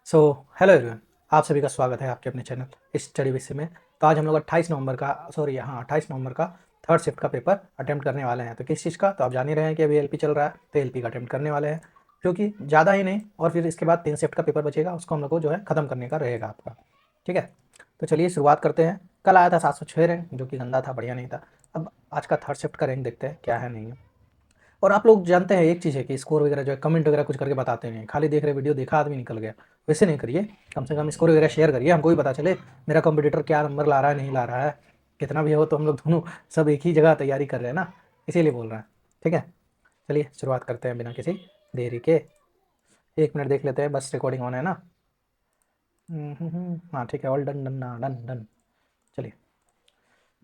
So hello everyone, आप सभी का स्वागत है आपके अपने चैनल इस स्टडी विषय में। तो आज हम लोग 28 नवंबर का थर्ड शिफ्ट का पेपर अटेम्प्ट करने वाले हैं। तो किस चीज़ का, तो आप जान ही रहे हैं कि अभी एलपी चल रहा है, तो एलपी का अटेम्प्ट करने वाले हैं, क्योंकि ज़्यादा ही नहीं और फिर इसके बाद 3 शिफ्ट का पेपर बचेगा, उसको हम लोग को जो है ख़त्म करने का रहेगा आपका। ठीक है, तो चलिए शुरुआत करते हैं। कल आया था 706 रैंक, जो कि गंदा था, बढ़िया नहीं था। अब आज का थर्ड शिफ्ट का रैंक देखते हैं क्या है नहीं है। और आप लोग जानते हैं एक चीज़ है कि स्कोर वगैरह जो है कमेंट वगैरह कुछ करके बताते नहीं, खाली देख रहे वीडियो देखा आदमी निकल गया। वैसे नहीं करिए, कम से कम स्कोर वगैरह शेयर करिए, हमको भी पता चले मेरा कंपटीटर क्या नंबर ला रहा है नहीं ला रहा है। कितना भी हो तो हम लोग दोनों सब एक ही जगह तैयारी कर रहे हैं ना, इसीलिए बोल रहे हैं। ठीक है, चलिए शुरुआत करते हैं बिना किसी देरी के। 1 मिनट देख लेते हैं, बस रिकॉर्डिंग ऑन है ना। हाँ ठीक है, all done done done done. चलिए,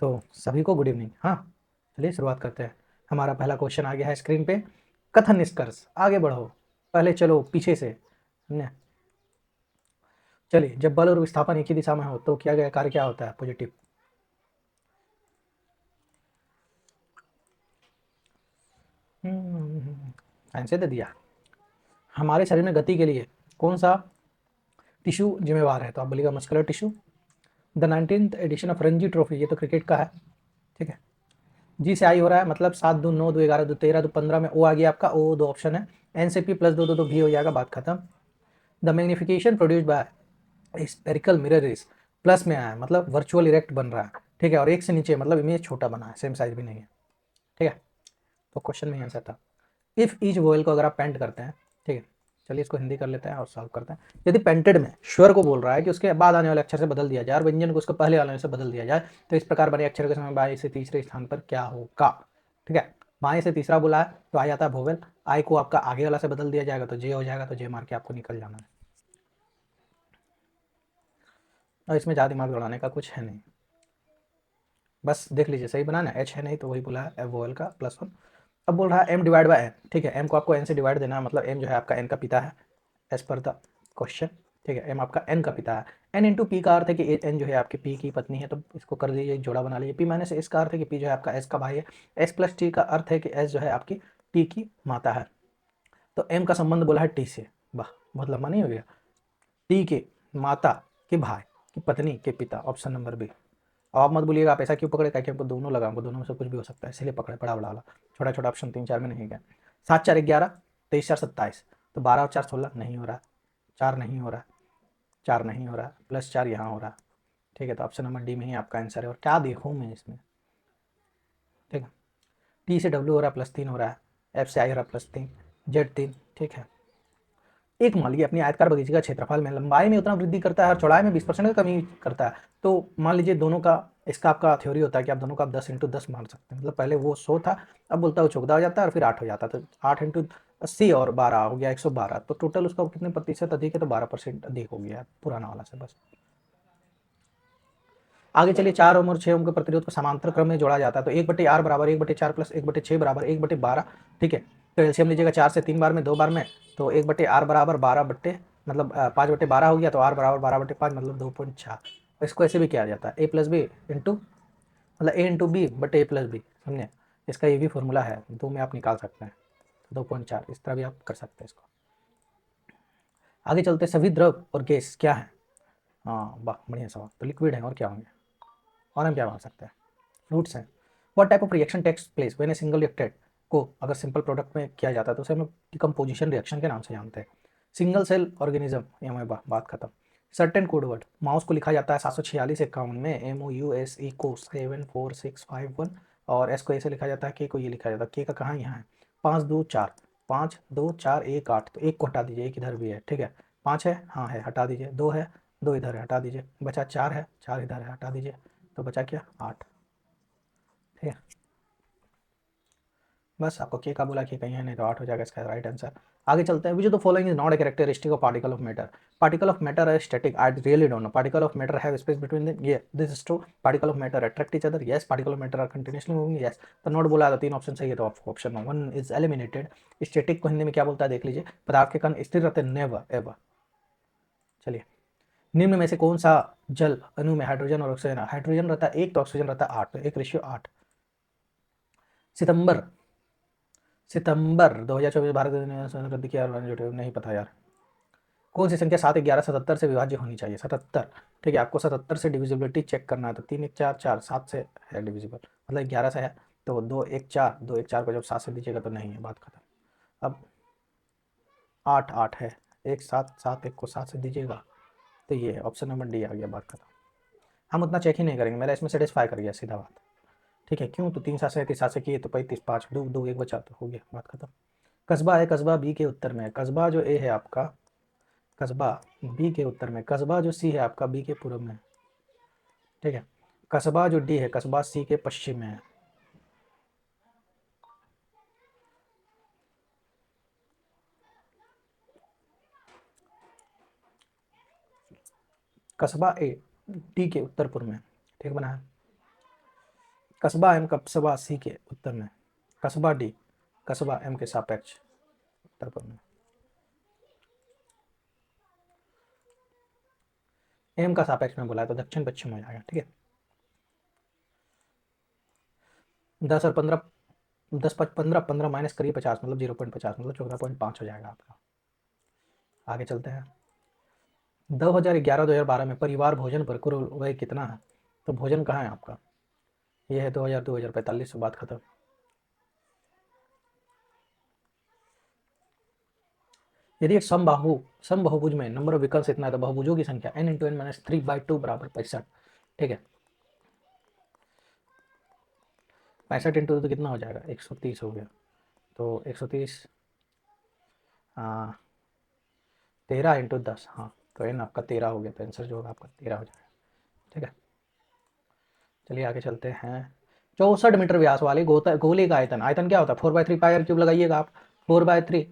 तो सभी को गुड इवनिंग। हाँ, चलिए शुरुआत करते हैं। हमारा पहला क्वेश्चन आ गया है स्क्रीन पे। कथन निष्कर्ष, आगे बढ़ो, पहले चलो पीछे से। ने चलिए, जब बल और विस्थापन एक ही दिशा में हो तो किया गया कार्य क्या होता है? पॉजिटिव। आंसर दे दिया। हमारे शरीर में गति के लिए कौन सा टिश्यू जिम्मेवार है? तो आप बोलिएगा muscular tissue. The 19th edition of Ranji trophy, ये तो क्रिकेट का है। ठीक है, जी से आई हो रहा है, मतलब 7 2 9 2 11 2 13 2 15 में ओ आ गया आपका। ओ दो ऑप्शन है, एन से पी प्लस 2 2 2 भी हो जाएगा, बात खत्म। The magnification produced by spherical mirror is, plus में आया है मतलब वर्चुअल इरेक्ट बन रहा है। ठीक है, और एक से नीचे मतलब इमेज छोटा बना है, सेम साइज भी नहीं है। ठीक है, तो क्वेश्चन में आंसर था इफ ईच वोवेल को अगर आप पेंट करते हैं। ठीक है, चलिए इसको हिंदी कर लेते हैं और सॉल्व करते हैं। यदि पेंटेड में स्वर को बोल रहा है कि उसके बाद आने वाले अक्षर से बदल दिया जाए और व्यंजन को उसके पहले वाले से बदल दिया जाए, तो इस प्रकार बने अक्षर के समय बाएं से तीसरे स्थान पर क्या होगा? ठीक है, बाएं से तीसरा बोला है तो आ जाता है वोवेल। आई को आपका आगे वाला से बदल दिया जाएगा तो जे हो जाएगा, तो जे मार के आपको निकल जाना है। और इसमें ज़्यादा दिमाग दौड़ाने का कुछ है नहीं, बस देख लीजिए सही बना ना। एच है नहीं तो वही बोला है वोवेल का +1। अब बोल रहा है एम डिवाइड बाय एन। ठीक है, एम को आपको एन से डिवाइड देना है, मतलब एम जो है आपका एन का पिता है एज पर द क्वेश्चन। ठीक है, एम आपका एन का पिता है। एन इंटू पी का अर्थ है कि एन जो है आपकी पी की पत्नी है, तो इसको कर दीजिए, एक जोड़ा बना लीजिए। पी माइनस एस का अर्थ है कि पी जो है आपका एस का भाई है। एस प्लस टी का अर्थ है कि एस जो है आपकी टी की माता है। तो एम का संबंध बोला है टी से। वाह, बहुत लंबा नहीं हो गया। टी के माता के भाई की पत्नी के पिता, ऑप्शन नंबर बी। अब आप मत बोलिएगा आप ऐसा क्यों पकड़े, ताकि हमको दोनों लगा, हमको दोनों में से कुछ भी हो सकता है, इसलिए पकड़े बड़ा बड़ा वाला। छोटा छोटा ऑप्शन 3 4 में नहीं गया। 7 4 11, 23 4 27, तो 12 और 4 16 नहीं हो रहा, 4 नहीं हो रहा, 4 नहीं हो रहा, +4 यहाँ हो रहा। ठीक है, तो ऑप्शन नंबर डी में ही आपका आंसर है। और क्या देखूँ मैं इसमें? ठीक है, टी से डब्ल्यू हो रहा है +3 हो रहा है, एफ से आई हो रहा है +3, Z3। ठीक है, एक मान लीजिए अपनी आयतकार बगीचे का क्षेत्रफल में लंबाई में उतना वृद्धि करता है और चौड़ाई में 20% का कमी करता है। तो मान लीजिए दोनों का, इसका आपका थ्योरी होता है कि आप दोनों का 10 × 10 मान सकते हैं। मतलब पहले वो 100 था, अब बोलता है वो 14 हो जाता है और फिर 8 हो जाता है, तो 8 × 80 और 12 हो गया 112। तो टोटल उसका कितने प्रतिशत अधिक है? तो 12% अधिक हो गया पुराना वाला से। बस आगे चलिए, 4 ओम और 6 ओम के प्रतिरोध को समांतर क्रम में जोड़ा जाता है, तो 1/R बराबर 1/4 + 1/6 बराबर 1/12। ठीक है, तो एलसीएम लीजिएगा 4 से 3 बार में 2 बार में, तो 1/R बराबर 12 बट्टे मतलब 5/12 हो गया, तो R बराबर 12/5 मतलब 2.4। इसको ऐसे भी किया जाता है ए प्लस बी इंटू, मतलब A into B but A plus B, समझे? इसका ये भी फॉर्मूला है, दो में आप निकाल सकते हैं, 2.4 इस तरह भी आप कर सकते हैं इसको। आगे चलते, सभी द्रव और गैस क्या है? हाँ वाह, बढ़िया सवाल। तो लिक्विड है और क्या होंगे, और हम क्या मान सकते हैं? फ्रूट्स हैं। What type of reaction takes place when a single reacted को अगर सिंपल प्रोडक्ट में किया जाता है तो उसे हम डिकम्पोजिशन रिएक्शन के नाम से जानते हैं। सिंगल सेल ऑर्गेनिज्म, ये हमारी बात खत्म। सर्टेन कोड वर्ड, माउस को लिखा जाता है 746 51 में, MOUSE को 74651, और एस को ऐसे लिखा जाता है, के को ये लिखा जाता है। के का कहाँ यहाँ है? 5 2 4, 5 2 4 1 8, तो एक को हटा दीजिए, एक इधर भी है। ठीक है, 5 है, हाँ है, हटा दीजिए। 2 है, 2 इधर है, हटा दीजिए। बचा 4 है, 4 इधर है, हटा दीजिए। तो बचा क्या? 8। ठीक है, बस आपको के का बोला कि कहीं है, नहीं तो 8 हो जाएगा इसका राइट आंसर। आगे चलते हैं, which the following is not a characteristic of particle of matter. Particle of matter है static, I really don't know. Particle of matter have space between them, ये this is true. Particle of matter attract each other, yes. Particle of matter are continuously moving, yes. तो not बोला, तो 3 option सही है, तो option 1 is eliminated. Static को हिंदी में क्या बोलता है देख लीजिए, पदार्थ के कण स्थिर रहते हैं, नेवर एवर। चलिए, निम्न में से कौन सा जल अणु में हाइड्रोजन और ऑक्सीजन, हाइड्रोजन रहता है 1 तो ऑक्सीजन रहता है 8, तो 1:8। सितंबर सितंबर 2024 भारत ने रद्द किया, नहीं पता यार। कौन सी संख्या 7, 11, 77 से विभाज्य होनी चाहिए? 77, ठीक है। आपको 77 से डिविजिबिलिटी चेक करना है, तो 3 1 4 4 7 से है डिविजिबल, मतलब 11 से है, तो 2 1 4, 2 1 4 को जब 7 से दीजिएगा तो नहीं है, बात खत्म। अब 8 8 है, 1 7 7 1 को 7 से दीजिएगा तो ये है ऑप्शन नंबर डी आ गया, बात खत्म। हम उतना चेक ही नहीं करेंगे, मेरा इसमें सेटिस्फाई कर गया सीधा बात, ठीक है। क्यों? तो 3 7 से 37 से किए तो 35 5 2 2 1 बचा तो हो गया, बात खत्म। कस्बा है, कस्बा बी के उत्तर में है, कस्बा जो ए है आपका, कस्बा बी के उत्तर में, कस्बा जो सी है आपका बी के पूर्व में, ठीक है। कस्बा जो डी है, कस्बा सी के पश्चिम में है। कस्बा ए डी के उत्तर पूर्व में, ठीक बना है। कस्बा एम कस्बा सी के उत्तर में, कस्बा डी कस्बा एम के सापेक्ष उत्तर पूर्व में। एम का सापेक्ष में बोला है तो दक्षिण पश्चिम हो जाएगा, ठीक है। 10 और 15, 10 15 15 माइनस करिए 50, मतलब 0.50, मतलब 14.5 हो जाएगा आपका। आगे चलते हैं। 2011-2012 में परिवार भोजन पर कुल व्यय कितना है? तो भोजन कहाँ है आपका? ये है 2000-2045, बात खत्म। यदि एक समबाहुभुज में नंबर ऑफ विकल्प इतना है तो बहुभुजों की संख्या n इंटू एन माइनस 3/2 बराबर 65, ठीक है। 65 इंटू तो कितना हो जाएगा? 130 हो गया, तो 130 13 इंटू 10, हाँ, तो एन आपका 13 हो गया, तो आंसर जो होगा आपका 13 हो जाएगा, ठीक है। चलिए आगे चलते हैं। 64 मीटर व्यास वाले गोले का आयतन, आयतन क्या होता है? 4/3 पाई आर क्यूब लगाइएगा आप, 4/3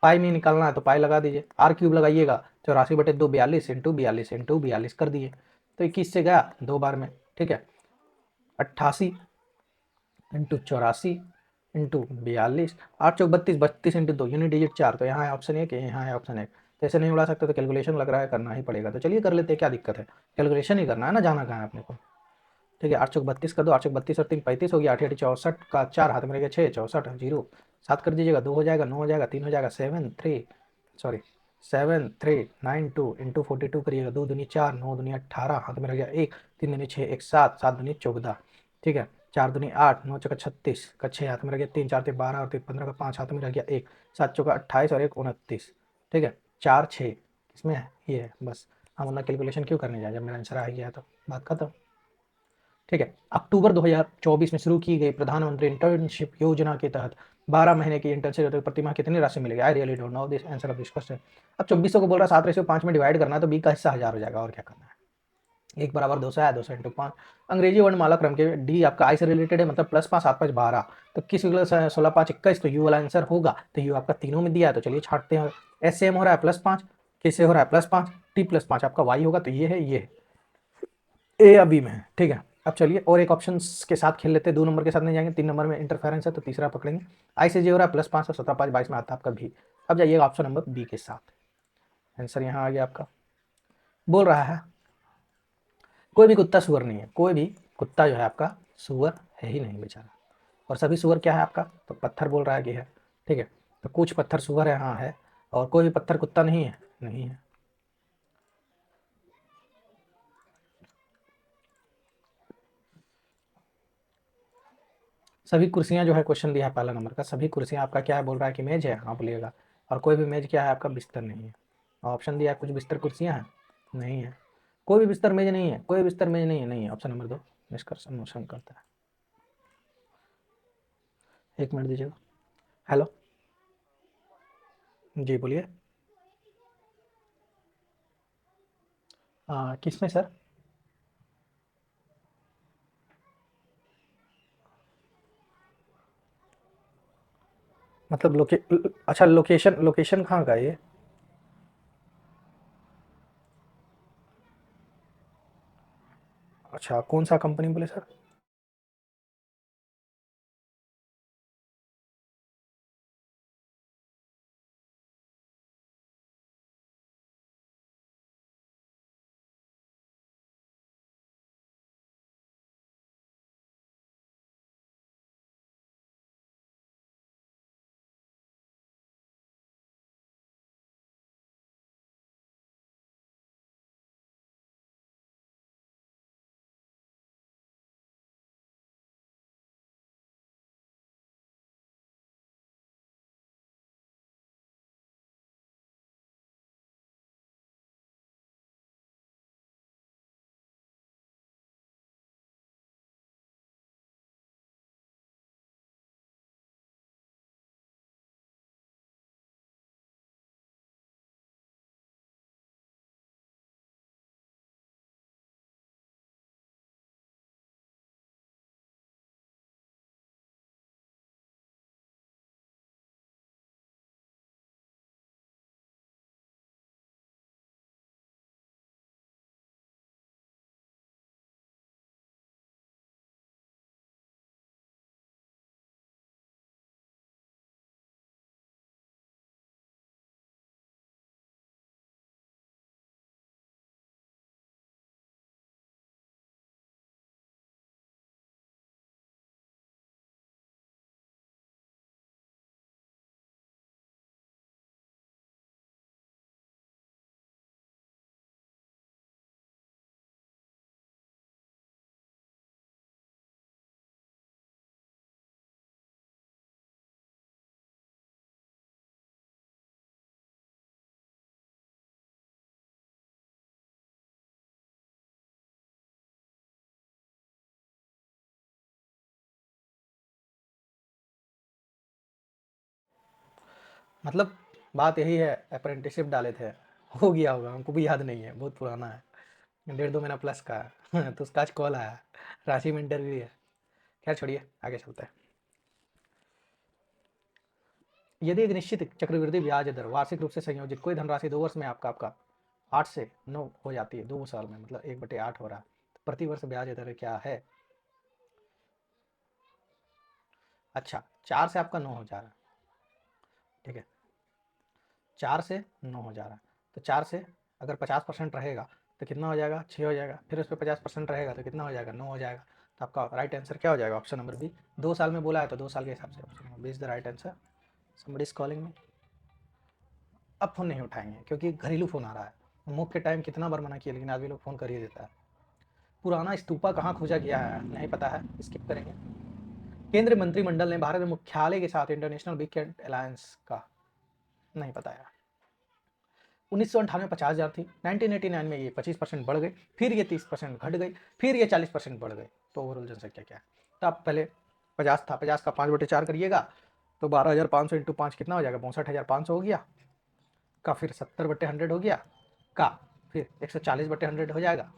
पाई में निकालना है तो पाई लगा दीजिए, आर क्यूब लगाइएगा 84/2 42 इंटू 42 इंटू 42 कर दिए, तो 21 से गया 2 बार में, ठीक है। 88 इंटू 84 इंटू 42, 8 चौक 32, 32 इंटू 2 यूनिट डिजिट 4, तो यहाँ है ऑप्शन 1, यहाँ है ऑप्शन 1। तो ऐसे नहीं उड़ा सकते, तो कैलकुलेशन लग रहा है करना ही पड़ेगा, तो चलिए कर लेते हैं, क्या दिक्कत है, कैलकुलेशन ही करना है ना, जाना कहाँ है अपने को, ठीक है। 8 चौक 32 कर दो, 8 चौक 32 और 3 35 हो गया, 8 8 64 का 4 हाथ में रहेगा 6, 64 जीरो 7 कर दीजिएगा, 2 हो जाएगा, 9 हो जाएगा, 3 हो जाएगा, 7 3 इंटू 42 करिएगा, 2 दूनी 4, 9 दूनी 18, हाथ में रह गया 1, 3 दूनी 6 1 7, 7 दूनी 14, ठीक है। 4 दूनी 8, 9 चौका 36 का 6 हाथ में रह गया, 3 4 3 12 और 3 15 का 5 हाथ में रह गया 1, 7 चौका 28 और 1 29, ठीक है। 4 6 इसमें है, ये है बस। हम अपना कैलकुलेशन क्यों करने जाए जब मेरा आंसर आ गया, तो बात खत्म, ठीक है। अक्टूबर 2024 में शुरू की गई प्रधानमंत्री इंटर्नशिप योजना के तहत 12 महीने की इंटर्नशिप प्रति माह कितनी राशि मिलेगी? आई really don't no this answer of this question. अब 2400 को बोल रहा है 7/5 में डिवाइड करना है, तो बी का हिस्सा 1000 हो जाएगा, और क्या करना है। 1 बराबर 200 है, 200 इंटू 5। अंग्रेजी वर्णमाला क्रम के डी आपका आई से रिलेटेड है, मतलब +5 7 5 12, तो किस 16 5 21, तो यू वाला आंसर होगा, तो यू आपका तीनों में दिया है, तो चलिए छाटते हैं। एस से एम हो रहा है +5, किससे हो रहा है +5, टी +5 आपका वाई होगा, तो ये है, ये ए या बी में है, ठीक है। अब चलिए और एक ऑप्शन के साथ खेल लेते हैं, 2 नंबर के साथ नहीं जाएंगे, 3 नंबर में इंटरफेरेंस है तो तीसरा पकड़ेंगे। आई से जे हो रहा है +5 और 17 5 22 में आता है आपका भी। अब जाइएगा ऑप्शन नंबर बी के साथ, आंसर यहाँ आ गया आपका। बोल रहा है कोई भी कुत्ता सुअर नहीं है, कोई भी कुत्ता जो है आपका सुअर है ही नहीं बेचारा, और सभी सुअर क्या है आपका, तो पत्थर बोल रहा है कि है, ठीक है। तो कुछ पत्थर सुअर है, हाँ है, और कोई भी पत्थर कुत्ता नहीं है, नहीं है। सभी कुर्सियां जो है क्वेश्चन दिया है पहला नंबर का, सभी कुर्सियां आपका क्या है, बोल रहा है कि मेज है, हाँ बोलिएगा। और कोई भी मेज क्या है आपका, बिस्तर नहीं है। ऑप्शन दिया है कुछ बिस्तर कुर्सियां हैं, नहीं है। कोई भी बिस्तर मेज नहीं है, कोई बिस्तर मेज नहीं है, नहीं है। ऑप्शन नंबर 2 निष्कर्ष अनुसरण करता है। 1 मिनट दीजिएगा। हेलो, जी बोलिए। किस में सर? मतलब अच्छा, लोकेशन लोकेशन कहाँ का है ये? अच्छा, कौन सा कंपनी बोले सर? मतलब बात यही है, अप्रेंटिसशिप डाले थे, हो गया होगा, हमको भी याद नहीं है, बहुत पुराना है, 1.5 महीना प्लस का है। तो उसका आज कॉल आया, रांची में इंटरव्यू है। खैर छोड़िए, आगे चलते हैं। यदि एक निश्चित चक्रवृद्धि ब्याज दर वार्षिक रूप से संयोजित कोई धनराशि 2 वर्ष में आपका आपका 8 से 9 हो जाती है, 2 साल में मतलब 1/8 हो रहा है, तो प्रति वर्ष ब्याज दर क्या है? अच्छा, 4 से आपका 9 हो जा रहा है, ठीक है, 4 से 9 हो जा रहा है, तो 4 से अगर 50% रहेगा तो कितना हो जाएगा? 6 हो जाएगा, फिर उस पर 50% रहेगा तो कितना हो जाएगा? 9 हो जाएगा। तो आपका राइट आंसर क्या हो जाएगा? Option number B. 2 साल में बोला है तो 2 साल के हिसाब से option number B is the right answer. Somebody is calling me. अब फ़ोन नहीं उठाएंगे क्योंकि घरेलू फ़ोन आ रहा है। मुख के टाइम कितना बार मना किया लेकिन आदमी लोग फ़ोन कर ही देता है। पुराना स्तूपा कहाँ खोजा गया है? नहीं पता है, स्किप करेंगे। केंद्रीय मंत्रिमंडल ने भारत में मुख्यालय के साथ इंटरनेशनल वीकेंड अलायंस का, नहीं पता यार। 1998 में 50,000 थी, 1989 में ये 25% बढ़ गई, फिर ये 30% घट गई, फिर ये 40% बढ़ गई। तो ओवरऑल जनसंख्या क्या है? तो आप पहले 50 था, 50 का 5/4 करिएगा तो 12,500 इंटू 5 कितना हो जाएगा? 62,500 हो गया का, फिर 70/100 हो गया का, फिर 140/100 हो जाएगा,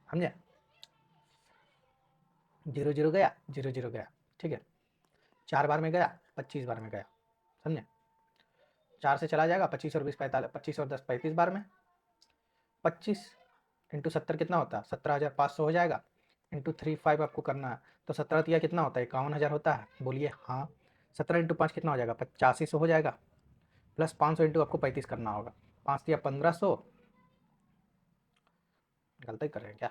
समझे? 0 0 गया, 0 0 गया, ठीक है। 4 बार में गया, 25 बार में गया, समझे? 4 से चला जाएगा, 25 और 20 45, 25 और 10 35 बार में, 25 इंटू 70 कितना होता है? 17,500 हो जाएगा, इंटू 35 आपको करना है, तो 17 तिया कितना होता है? 51,000 होता है, बोलिए हाँ। 17 इंटू 5 कितना हो जाएगा? 8500 हो जाएगा, प्लस 500 इंटू आपको 35 करना होगा, 5 तिया 1500, गलती कर रहे हैं क्या?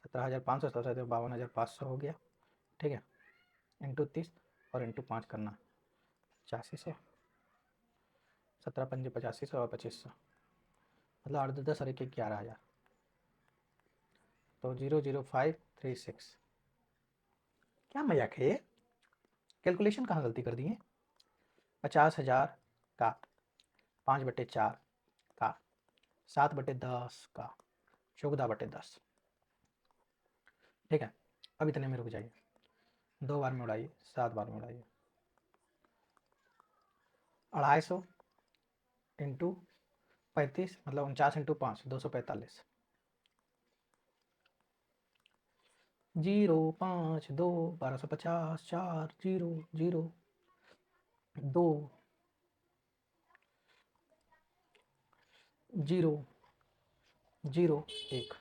17,500 52,500 हो गया, ठीक है, इंटू 30 और इंटू 5 करना, 8500, 17 पंजे 8500 और 2500, मतलब 8 10 और 1 11,000, तो 00536। क्या मजाक है ये? कैलकुलेशन कहाँ गलती कर दी है? 50,000 का 5/4 का 7/10 का 14/10, ठीक है। अब इतने में रुक जाइए, 2 बार में उड़ाइए, 7 बार में उड़ाइए, 250 इंटू 35 मतलब 49 इंटू 5 245, 0 5 2 1250 4 0 0 2 0 0 1।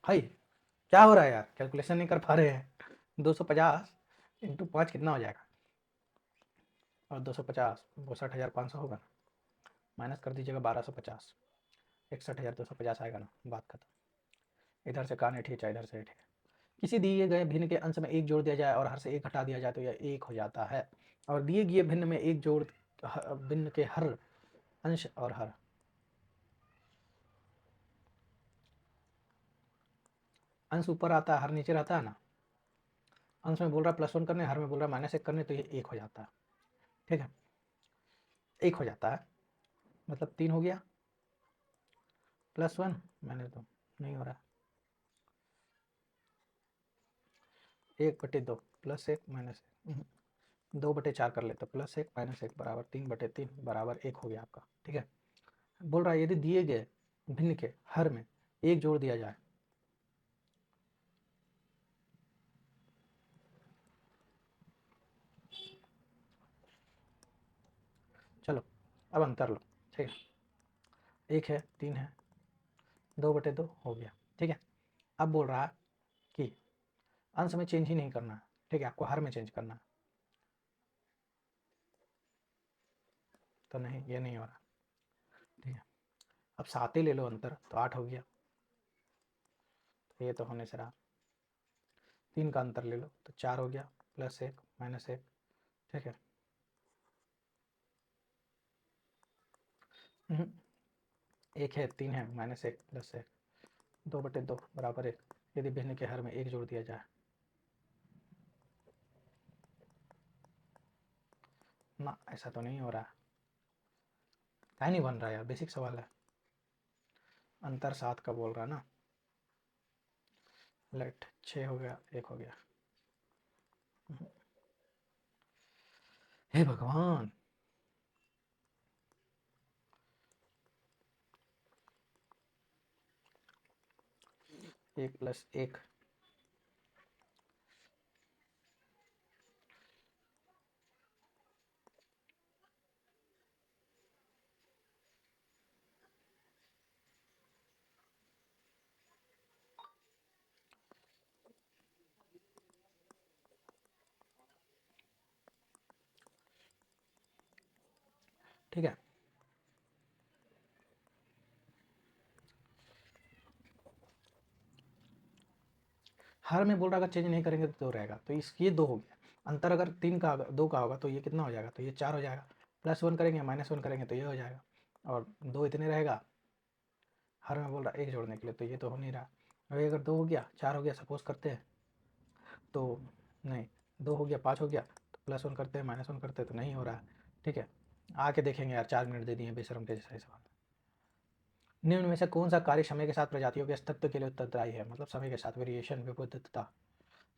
भाई क्या हो रहा है यार? कैलकुलेशन नहीं कर पा रहे हैं। 250 इंटू 5 कितना हो जाएगा? और 250 62,500 होगा ना, माइनस कर दीजिएगा 1250, 61,250 आएगा ना, बात खत्म। इधर से कान ऐठिए चाहे इधर से ऐठिए। किसी दिए गए भिन्न के अंश में एक जोड़ दिया जाए और हर से एक हटा दिया जाए तो यह एक हो जाता है। और दिए गए भिन्न में एक जोड़ भिन्न के हर अंश और हर, अंश ऊपर आता है, हर नीचे रहता है ना। अंश में बोल रहा है +1 करने, हर में बोल रहा है -1 करने, तो ये 1 हो जाता है, ठीक है, 1 हो जाता है, मतलब 3 हो गया, +1 मैंने तो नहीं हो रहा, 1/2 +1 -1, 2/4 कर लेते, +1 -1 बराबर 3/3 बराबर 1 हो गया आपका, ठीक है। बोल रहा है यदि दिए गए भिन्न के हर में एक जोड़ दिया जाए, चलो अब अंतर लो, ठीक है, 1 है 3 है, 2/2 हो गया, ठीक है। अब बोल रहा है कि अंश में चेंज ही नहीं करना है, ठीक है, आपको हर में चेंज करना है, तो नहीं, ये नहीं हो रहा, ठीक है। अब 7 ही ले लो अंतर, तो 8 हो गया, तो ये तो होने से रहा। 3 का अंतर ले लो तो 4 हो गया, +1 -1, ठीक है। 1 है 3 है -1 +1, 2/2 बराबर 1। यदि भिन्न के हर में एक जोड़ दिया जाए, ना ऐसा तो नहीं हो रहा, क्या नहीं बन रहा यार, बेसिक सवाल है। अंतर 7 का बोल रहा ना, लेट 6 हो गया, 1 हो गया, हे भगवान, एक प्लस एक, ठीक है। हर में बोल रहा अगर चेंज नहीं करेंगे तो 2 रहेगा, तो इस ये 2 हो गया। अंतर अगर 3 का 2 का होगा तो ये कितना हो जाएगा, तो ये 4 हो जाएगा। +1 करेंगे -1 करेंगे तो ये हो जाएगा, और 2 इतने रहेगा। हर में बोल रहा 1 जोड़ने के लिए, तो ये तो हो नहीं रहा। अभी अगर 2 हो गया, 4 हो गया, सपोज़ करते हैं, तो नहीं, 2 हो गया, 5 हो गया, तो +1 करते हैं, -1 करते हैं, तो नहीं हो रहा है। ठीक है, आके देखेंगे यार, 4 मिनट दे दिए बेशरम के जैसा सवाल। निम्न में से कौन सा कार्य समय के साथ प्रजातियों के अस्तित्व के लिए उत्तरदायी है? मतलब समय के साथ वेरिएशन, विविधता,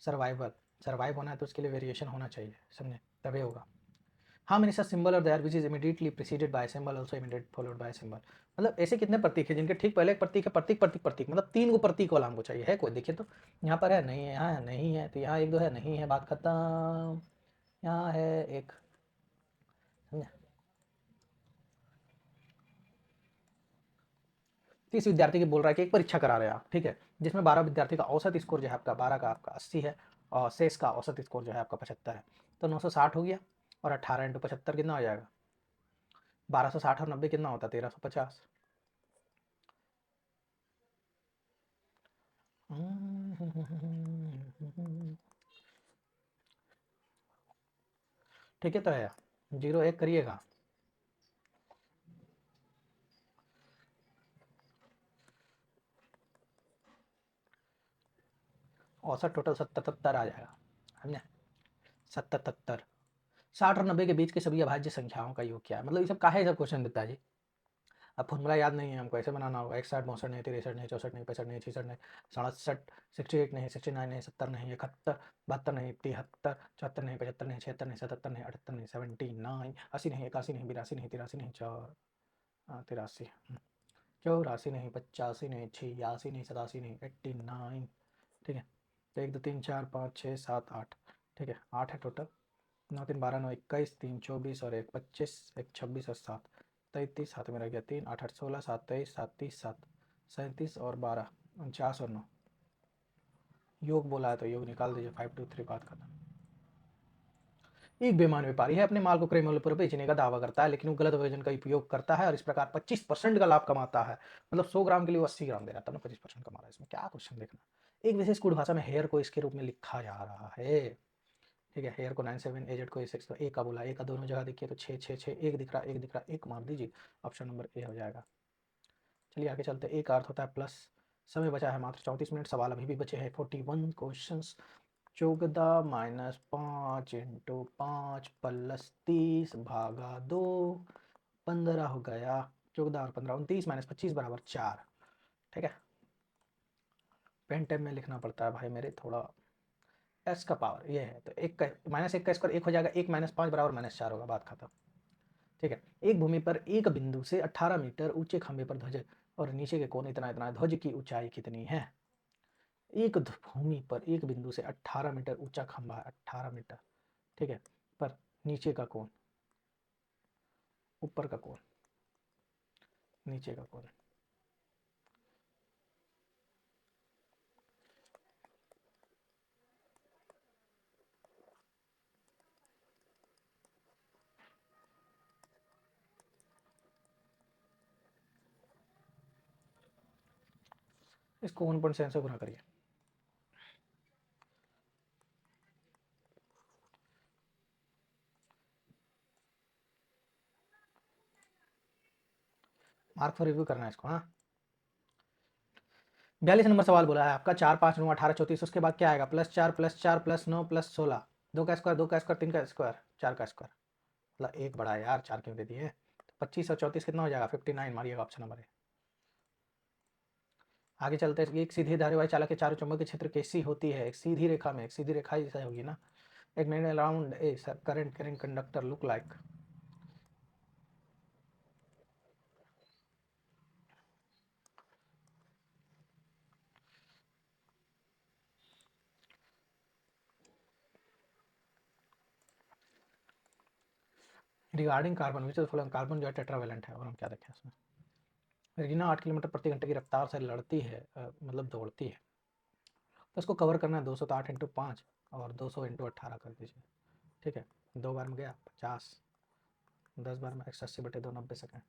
सर्वाइवल। सर्वाइव होना है तो उसके लिए वेरिएशन होना चाहिए, समझे, तभी होगा। हाँ मैंने सिंबल और there which is immediately preceded by symbol also immediate followed by symbol. मतलब ऐसे कितने प्रतीक हैं जिनके ठीक पहले एक प्रतीक है, प्रतीक प्रतीक प्रतीक, मतलब 3 को प्रतीक वाला हमको चाहिए। है कोई, देखिए तो यहाँ पर है, नहीं है, यहाँ है, नहीं है, तो यहाँ 1 2 है, नहीं है, बात खत्म। यहाँ है एक, समझे। 30 विद्यार्थी की बोल रहा है कि एक परीक्षा करा रहे हैं आप, ठीक है, जिसमें 12 विद्यार्थी का औसत स्कोर जो है आपका 12 का आपका 80 है, और शेष का औसत स्कोर जो है आपका 75 है, तो 960 हो गया, और 18 इंटू 75 कितना हो जाएगा, 1260, और 90 कितना होता है, 1350। ठीक है, तो है 0 1 करिएगा, औसत टोटल 77 आ जाएगा, समझे, 77। 60 और 90 के बीच के सभी अभाज्य संख्याओं का योग क्या है? मतलब ये सब काहे सब क्वेश्चन देता है जी। अब फॉर्मूला याद नहीं है हमको, ऐसे बनाना होगा, 61 62 नहीं 63 नहीं 64 नहीं 65 नहीं 66 नहीं 67 68 नहीं 69 नहीं 70 नहीं 71 72 नहीं 73 74 नहीं 75 नहीं 76 नहीं 77 नहीं 78 नहीं 79 80 नहीं 81 नहीं 82 नहीं 83 नहीं 83 84 नहीं 85 नहीं 86 नहीं 87 नहीं 89। ठीक है, तो 1 2 3 4 5 6 7 8, ठीक है, 8 है टोटल। 9 3 12 9 21 3 24 और 1 25, 1 26 और 7 33, हाथ में रह गया 3 8 8 16 7 23 7 30 7 37 और 12 49 और 9। योग बोला है तो योग निकाल दीजिए, 5 2 3, बात खत्म। एक बेईमान व्यापारी है, अपने माल को क्रय मूल्य पर बेचने का दावा करता है, लेकिन वो गलत वजन का उपयोग करता है और इस प्रकार 25% का लाभ कमाता है। मतलब 100 ग्राम के लिए वो 80 ग्राम दे रहा था ना, 25% कमा रहा है। इसमें क्या क्वेश्चन देखना, एक विशेष कूट भाषा में हेयर को इसके रूप में लिखा जा रहा है। ठीक है, हेयर को 9 7, एजेड को 6, तो ए का बोला, ए का दोनों जगह देखिए तो 6 6 6, एक दिख रहा, एक दिख रहा, एक मार दीजिए, ऑप्शन नंबर ए हो जाएगा। चलिए आगे चलते, एक अर्थ होता है प्लस। समय बचा है मात्र 34 मिनट, सवाल अभी भी बचे हैं 41 क्वेश्चन। 14 - 5 इंटू 5 प्लस 30 भागा 2, 15 हो गया। 14 और 15 29 - 25 बराबर 4। ठीक है, पेन टेप में लिखना पड़ता है भाई मेरे थोड़ा। एस का पावर ये है, तो एक का -1 का स्क्वायर 1 हो जाएगा, 1 - 5 बराबर -4 होगा, बात खत्म। ठीक है, एक भूमि पर एक बिंदु से 18 मीटर ऊंचे खंभे पर ध्वज और नीचे के कोण इतना इतना, ध्वज की ऊंचाई कितनी है? एक भूमि पर एक बिंदु से 18 मीटर ऊंचा खंभा है, 18 मीटर, ठीक है, पर नीचे का कोण, ऊपर का कोण, नीचे का कोण, इसको 1.7 से गुना करिए। मार्क फॉर रिव्यू करना है इसको, हाँ। 42 नंबर सवाल बोला है आपका, 4 5 9 18 34, उसके बाद क्या आएगा, +4 +4 +9 +16, 2 का स्क्वायर 2 का स्क्वायर 3 का स्क्वायर 4 का स्क्वायर, मतलब एक बड़ा है यार, 4 क्यों दे दिए। तो 25 और 34 कितना हो जाएगा, 59, मारिएगा, ऑप्शन नंबर है। आगे चलते हैं, एक सीधी धारी वाली चालक के चारों चुंबकीय क्षेत्र कैसी होती है, एक सीधी रेखा में, एक सीधी रेखा जैसा होगी ना, एक minute around a current carrying conductor look like. Regarding carbon which carbon जो है टेट्रावेलेंट है, और हम क्या देखें इसमें। रेजिना 8 किलोमीटर प्रति घंटे की रफ्तार से लड़ती है, मतलब दौड़ती है, तो इसको कवर करना है 200, तो 8 इंटू 5 और 200 इंटू 18 कर दीजिए। ठीक है, 2 बार में गया 50, 10 बार में 180/2 90 second.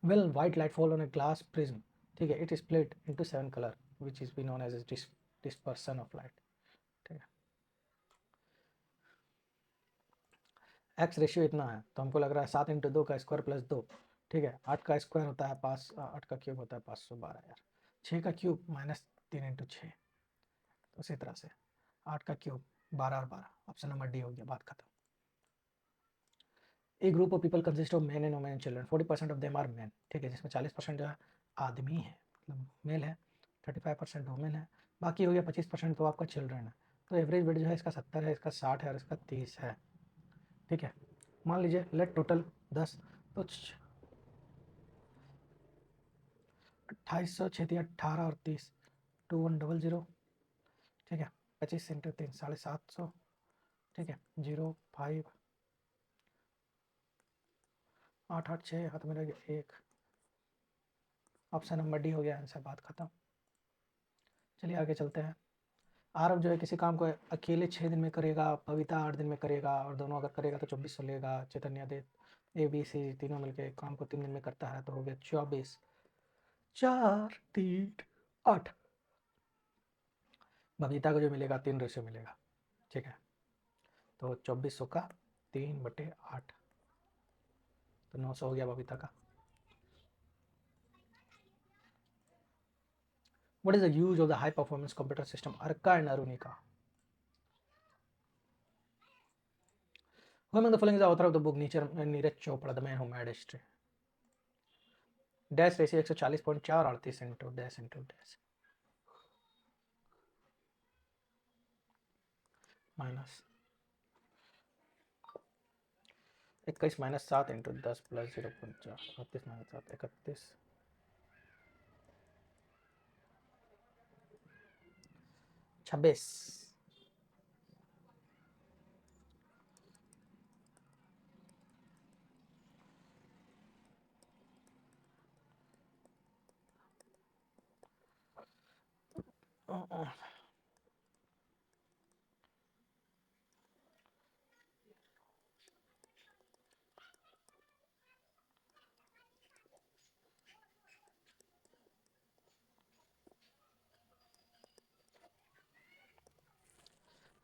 Well white light fall on a glass prism, ठीक है, it is split into 7 colour which is be known as dispersion of light. ठीक है, एक्स रेशियो इतना है, तो हमको लग रहा है 7 इंटू 2 का स्क्वायर प्लस 2। ठीक है, 8 का स्क्वायर होता है 5, 8 का क्यूब होता है 512 यार। 6 का क्यूब माइनस 3 इंटू 6, तो उसी तरह से 8 का क्यूब 12 और 12, ऑप्शन नंबर डी हो गया, बात खत्म। A group of people consist of man and women and children, 40% of them are man. ठीक है, जिसमें 40% जो है आदमी है, मतलब मेल है, 35% वुमेन है, बाकी हो गया 25% तो आपका चिल्ड्रन है। तो एवरेज वेट जो है इसका 70 है, इसका 60 है और इसका 30 है। ठीक है, मान लीजिए लेट टोटल 10, तो 2800, 18 और 30, 2100। ठीक है, 25 इंटू 3 750। ठीक है, 05, 886, हाथ में लगे 1, ऑप्शन नंबर डी हो गया आंसर, बात खत्म। चलिए आगे चलते हैं। आरव जो है किसी काम को अकेले 6 दिन में करेगा, बबीता 8 दिन में करेगा, और दोनों अगर करेगा तो 2400 लेगा। चैतन्य देव ए बी सी तीनों मिलकर काम को 3 दिन में करता है, तो हो गया 24, 4 3 8। बबीता को जो मिलेगा 3 रेशो मिलेगा। ठीक है, तो 2400 का 3/8, तो 900 हो गया बबीता का। What is the use of the high performance computer system Arka and Arunika? Who among the following is the author of the book Neeraj Chopra, The Man Who Made History? Dash ratio 140.438 into dash minus 21 minus 7 into 10 plus 0.4, 38 minus 7 31, 26।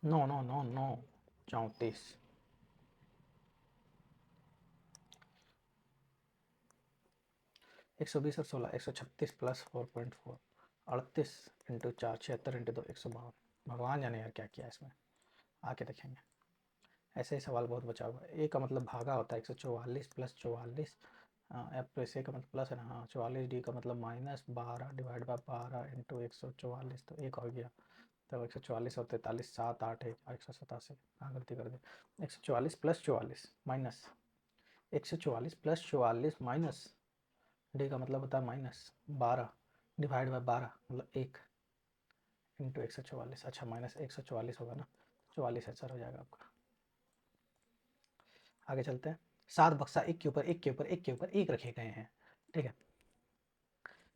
No no no no 34, 120 और 16, 136 plus 4.4, 38 into 4 76 into 2 152। भगवान जाने यार क्या किया इसमें, आके देखेंगे। ऐसे ही सवाल बहुत बचा हुआ है। ए का मतलब भागा होता है 144 प्लस 44, एफ प्लस ए का मतलब प्लस है ना, हाँ 44, डी का मतलब -12 डिवाइड बाय 12 इंटू 144, तो एक हो गया, तो 144 और 43 7 8 है 187। हाँ गलती कर दी, 144 plus 44 minus 144 plus 44 minus, D का मतलब होता है -12 डिवाइड बाय 12 मतलब 1 इंटू 144। अच्छा माइनस 144 होगा ना, 44 आंसर हो जाएगा आपका। आगे चलते हैं। 7 बक्सा एक के ऊपर एक के ऊपर एक के ऊपर एक रखे गए हैं। ठीक है,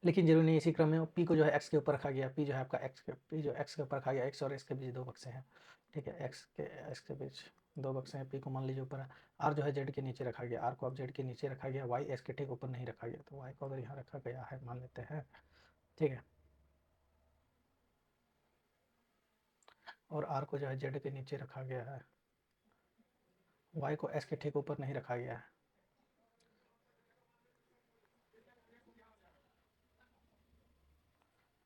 लेकिन जरूरी नहीं इसी क्रम में पी को जो है एक्स के ऊपर रखा गया, पी जो है आपका एक्स के, पी जो एक्स के ऊपर रखा गया, एक्स और एक्स के बीच 2 बक्से हैं। ठीक है, एक्स के बीच 2 बक्से हैं, पी को मान लीजिए ऊपर है, आर जो है जेड के नीचे रखा गया, आर को अब जेड के नीचे रखा गया, वाई एस के ठीक ऊपर नहीं रखा गया, तो वाई को अगर यहाँ रखा गया है मान लेते हैं। ठीक है, और आर को जो है जेड के नीचे रखा गया है, वाई को एस के ठीक ऊपर नहीं रखा गया है।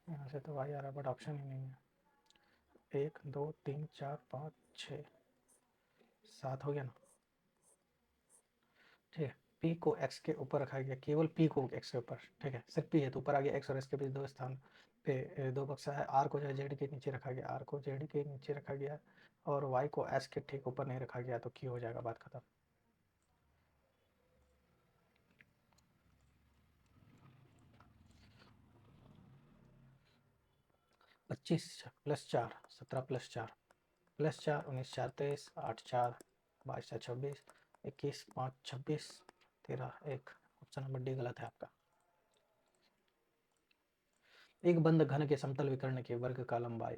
यहाँ से तो वाई आ रहा है बट ऑप्शन ही नहीं है। 1 2 3 4 5 6 7 हो गया ना। ठीक है, पी को एक्स के ऊपर रखा गया, केवल पी को एक्स के ऊपर, ठीक है, सिर्फ पी है तो ऊपर आ गया, एक्स और एस के बीच दो स्थान पे दो बक्सा है, आर को जो है जेड के नीचे रखा गया, आर को जेड के नीचे रखा गया और वाई को एस के ठीक ऊपर नहीं रखा गया, तो क्यू हो जाएगा, बात खत्म। पच्चीस plus 4 17 plus 4 plus 4 19 4 23 8 4 22 4 26 21 5 26 13 1। Option number D गलत है आपका। एक बंद घन के समतल विकर्ण के वर्ग का लंबाई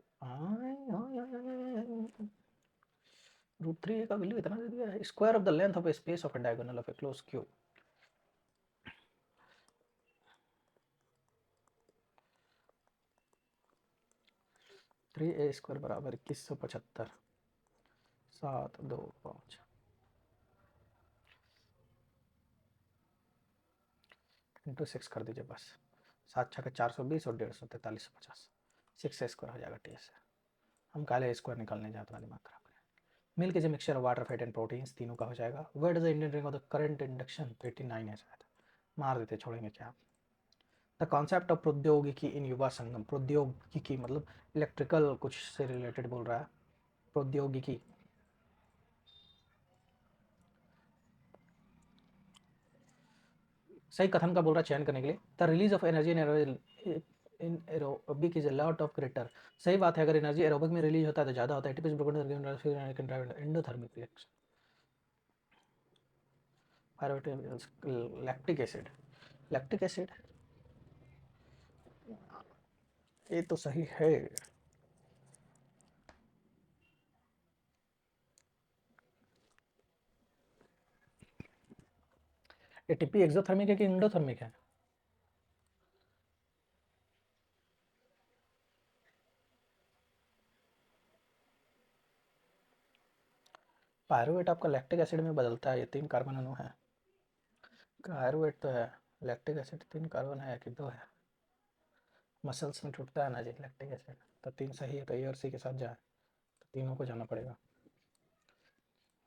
√3 का वैल्यू इतना दे दिया है। Square of the length of A space of A diagonal of A close cube. 3a² बराबर 2175 725 इंटू 6 कर दीजिए बस। 7 छः 420 और 150 4350 6 a² हो जाएगा टी से। हम काले स्क्वायर निकालने जाते हैं, दिमाग खराब करें। Milk is a mixture of water fat and proteins, तीनों का हो जाएगा। Word is the Indian ring of the current induction 89 है शायद, मार देते छोड़ेंगे क्या। द कॉन्सेप्ट ऑफ प्रौद्योगिकी इन युवा संगम। प्रौद्योगिकी मतलब इलेक्ट्रिकल कुछ से रिलेटेड बोल रहा है, प्रौद्योगिकी। सही कथन का बोल रहा है चयन करने के लिए। The release of energy in aerobic is a lot of greater. सही बात है, अगर एनर्जी एरोबिक में रिलीज होता है तो ज़्यादा होता है। It is broken endothermic reaction. Lactic acid, lactic acid ये तो सही है। एटीपी एक्सोथर्मिक है कि इंडोथर्मिक है? पायरुवेट आपका लैक्टिक एसिड में बदलता है, ये 3 कार्बन अणु है। पायरुवेट तो है, लैक्टिक एसिड 3 कार्बन है कि 2 है? मसल्स में टूटता है ना जी लैक्टिक एसिड, तो 3 सही है, तो ए और सी के साथ जाए, तो तीनों को जाना पड़ेगा।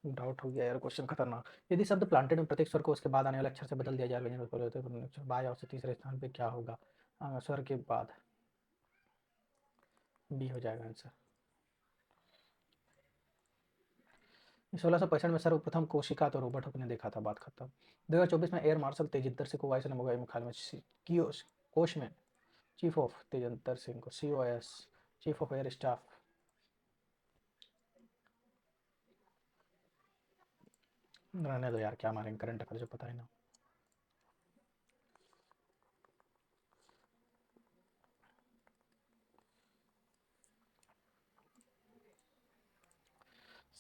डाउट हो गया यार, क्वेश्चन खतरनाक। यदि शब्द प्लांटेड में प्रत्येक स्वर को उसके बाद आने वाले अक्षर से बदल दिया जाए, व्यंजन अक्षर बाय और से तीसरे स्थान पे क्या होगा? स्वर के बाद बी हो जाएगा आंसर। 1665 में सर्वप्रथम कोशिका तो रोबोट ने देखा था, बात खत्म। 2024 में एयर मार्शल तेजिंदर सिंह को वायुसेना मुख्यालय में कोष में चीफ ऑफ तेजिंदर सिंह को COS chief of air staff. रहने दो यार, क्या मारेंगे, करंट अफेयर जो पता ही ना।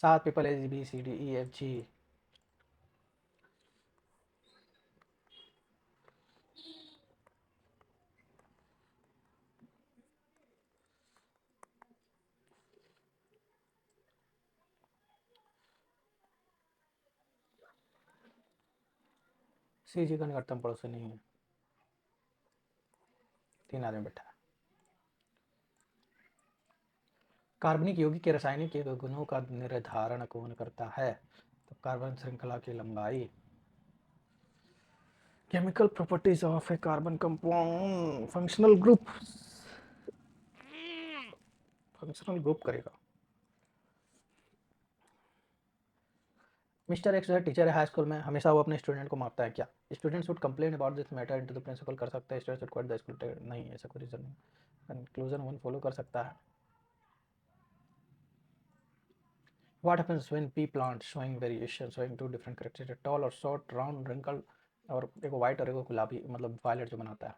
सात पीपल ABCDEFG। CG का निकटतम पड़ोसी नहीं है, 3 आदमी बैठा है। कार्बनिक यौगिक के रासायनिक गुणों का निर्धारण कौन करता है? तो कार्बन श्रृंखला की लंबाई। Chemical properties of A carbon compound, functional group, functional group करेगा। मिस्टर एक्स जो है टीचर है हाई स्कूल में, हमेशा वो अपने स्टूडेंट को मारता है क्या? Students would complain about this matter into the principal, कर सकता है। Students would quit the school, नहीं ऐसा कोई रीजन नहीं। कंक्लूजन 1 फॉलो कर सकता है। What happens when pea plant showing variation, showing two different characteristics, tall or short, round, wrinkled, और एक वाइट और एक गुलाबी मतलब वायलेट जो बनाता है?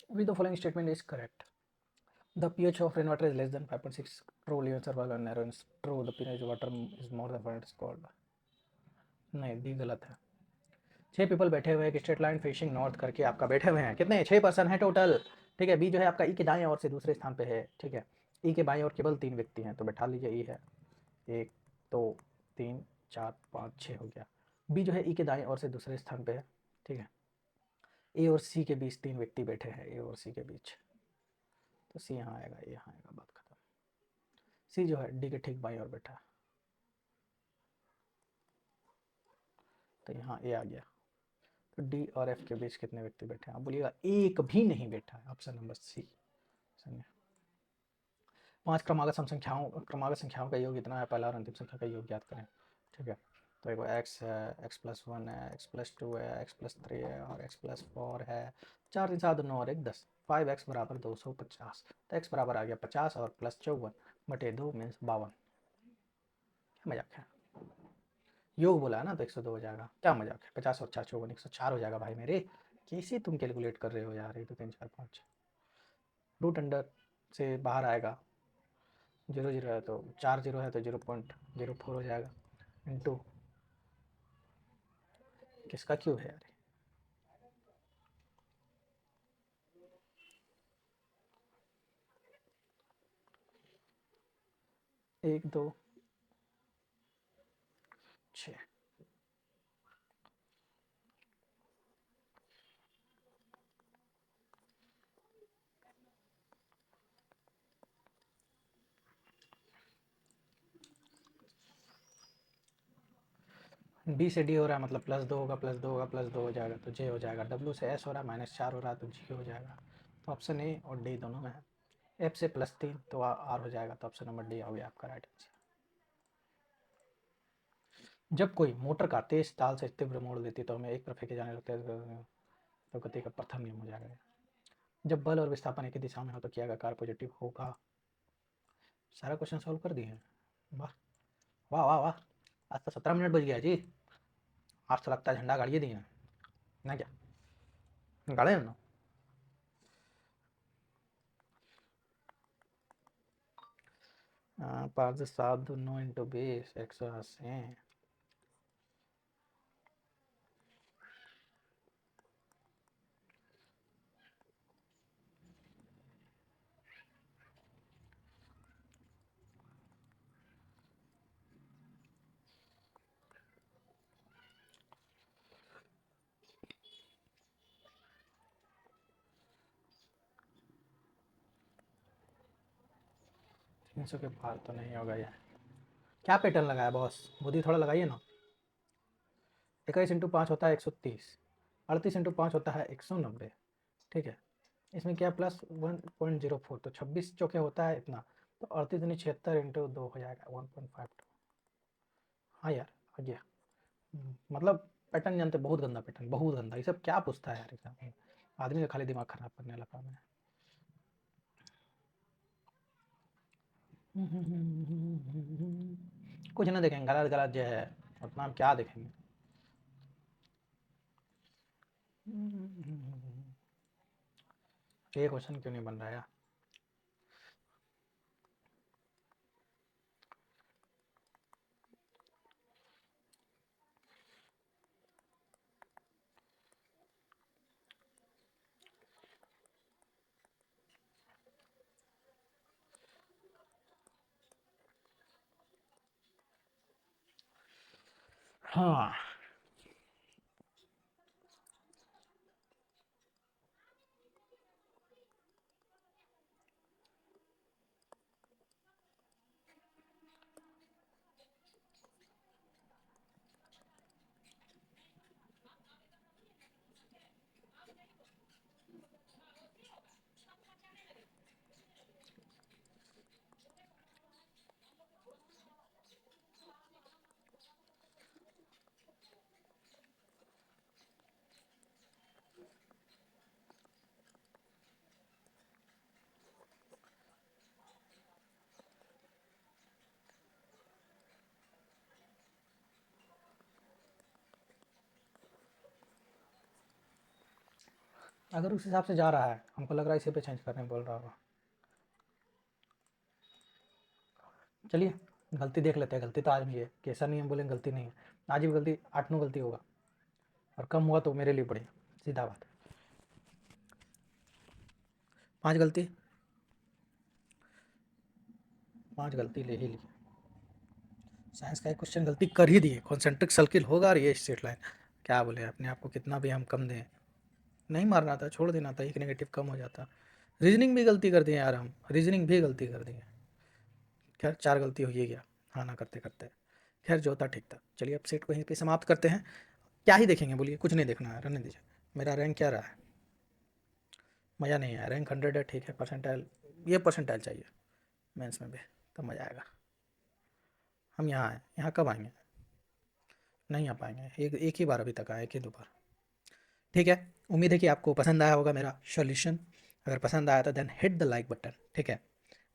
With the following statement is correct. The pH of rainwater is less than 5.6. True, leave survival and narrow. True, the pH of water is more than 5. It's called. नहीं, डी गलत है। 6 पीपल बैठे हुए हैं, एक स्ट्रेट लाइन फेसिंग नॉर्थ करके आपका बैठे हुए हैं। कितने? 6 पर्सन है टोटल, ठीक है। बी जो है आपका ई के दाएं ओर से दूसरे स्थान पे है, ठीक है। ई के बाएं ओर केवल 3 व्यक्ति हैं, तो बैठा लीजिए। ई है 1 2 3 4 5 6 हो गया। बी जो है ई के दाएं ओर से दूसरे स्थान पे है, ठीक है। ए और सी के बीच 3 व्यक्ति बैठे हैं, ए और सी के बीच, तो सी यहाँ आएगा, ए यहाँ आएगा, बात खत्म। सी जो है डी के ठीक बाईं ओर बैठा है, तो यहाँ ए आ गया। तो डी और एफ के बीच कितने व्यक्ति बैठे हैं? आप बोलिएगा एक भी नहीं बैठा है, ऑप्शन नंबर सी। समझे? 5 क्रमागत संख्याओं का योग कितना है? पहला और अंतिम संख्या का योग ज्ञात करें, ठीक है। तो एक एक्स है, एक्स प्लस 1 है, एक्स प्लस 2 है, एक्स प्लस 3 है और एक्स प्लस 4 है। 4 3 7 9 और 1 10, 5x बराबर 250। तो x बराबर आ गया 50 और प्लस 54 बटे 2 मीन्स 52। क्या मजाक है? योग बोला है ना, तो 102 हो जाएगा। क्या मजाक है? 50 और 4 54, 104 हो जाएगा भाई मेरे। कैसे तुम कैलकुलेट कर रहे हो यार? 1 2 3 4 5 रूट अंडर से बाहर आएगा, 0 0 है तो 4 0 है तो 0.04 हो जाएगा, इंटू किसका क्यूब है यार? 1 2 6। बी से डी हो रहा है, मतलब प्लस 2 होगा, प्लस 2 होगा, प्लस 2 हो जाएगा तो जे हो जाएगा। डब्ल्यू से एस हो रहा है, -4 हो रहा है तो जी हो जाएगा। तो ऑप्शन ए और डी दोनों में है। एफ से +3 तो आर हो जाएगा, तो ऑप्शन नंबर डी हो गया आपका राइट आंसर। जब कोई मोटर का तेज ताल से तीव्र मोड़ देती है तो हमें एक तरफ फेंके जाने लगते हैं, तो गति का प्रथम नियम हो जाएगा। जब बल और विस्थापन एक ही दिशा में हो तो क्या आकार पॉजिटिव होगा? सारा क्वेश्चन सॉल्व कर दिए हैं। वाह वाह वाह वाह, आज तो 17 मिनट बज गया जी। आज तो लगता है झंडा गाड़िए दिए ना, क्या गाड़े ना? 5 7 2 9 इंटू 20 180। तीन सौ के पार तो नहीं होगा यार। क्या पैटर्न लगाया बॉस? बुद्धि थोड़ा लगाइए ना। 21 इंटू 5 होता है 130, 38 इंटू 5 होता है 190, ठीक है। इसमें क्या +1.04, तो 26 चौके होता है इतना, तो 38 यानी 76 इंटू 2 हो जाएगा 1.52। हाँ यार, आ गया। मतलब पैटर्न जानते, बहुत गंदा पैटर्न, बहुत गंदा। ये सब क्या पूछता है यार एग्जाम में? आदमी का खाली दिमाग खराब करने वाला काम है। कुछ ना देखेंगे, गलत गलत जो है उतना हम क्या देखेंगे। ये क्वेश्चन क्यों नहीं बन रहा है? हाँ, अगर उस हिसाब से जा रहा है, हमको लग रहा है इसी पे चेंज करने बोल रहा होगा। चलिए गलती देख लेते हैं, गलती तो आज भी है, कैसा नहीं हम बोलेंगे गलती नहीं है। आज भी गलती 8 9 गलती होगा, और कम हुआ तो मेरे लिए बढ़िया, सीधा बात। 5 गलती, 5 गलती ले ही ली। साइंस का एक क्वेश्चन गलती कर ही दिए, कॉन्सेंट्रिक सर्किल होगा और ये स्ट्रेट लाइन। क्या बोले अपने आप को कितना भी हम कम दें, नहीं मारना था, छोड़ देना था, एक नेगेटिव कम हो जाता। रीजनिंग भी गलती कर दिए यार, हम रीजनिंग भी गलती कर दिए। खैर 4 गलती हो ही गया हाँ ना करते करते। खैर जो था ठीक था। चलिए अब सेट को यहीं पे समाप्त करते हैं। क्या ही देखेंगे बोलिए, कुछ नहीं देखना है, रहने दीजिए। मेरा रैंक क्या रहा है, मज़ा नहीं आया। रैंक 100 है ठीक है, परसेंटाइल ये परसेंटाइल चाहिए मेंस में भी, तब मज़ा आएगा। हम यहाँ आए, यहाँ कब आएंगे, नहीं आ पाएंगे, एक ही बार अभी तक आए, एक ही 2 बार। ठीक है, उम्मीद है कि आपको पसंद आया होगा मेरा सॉल्यूशन। अगर पसंद आया तो then hit the like button, ठीक है।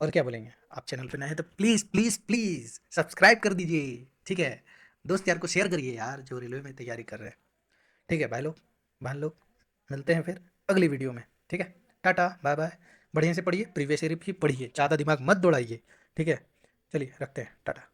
और क्या बोलेंगे, आप चैनल पे नए हैं तो प्लीज़ प्लीज़ प्लीज़ सब्सक्राइब कर दीजिए, ठीक है। दोस्त यार को शेयर करिए यार, जो रेलवे में तैयारी कर रहे हैं। ठीक है भाई लोग, बहन लोग, मिलते हैं फिर अगली वीडियो में, ठीक है। Tata bye bye. बढ़िया से पढ़िए, प्रीवियस ईयर भी पढ़िए, ज़्यादा दिमाग मत दौड़ाइए, ठीक है। चलिए रखते हैं, टाटा।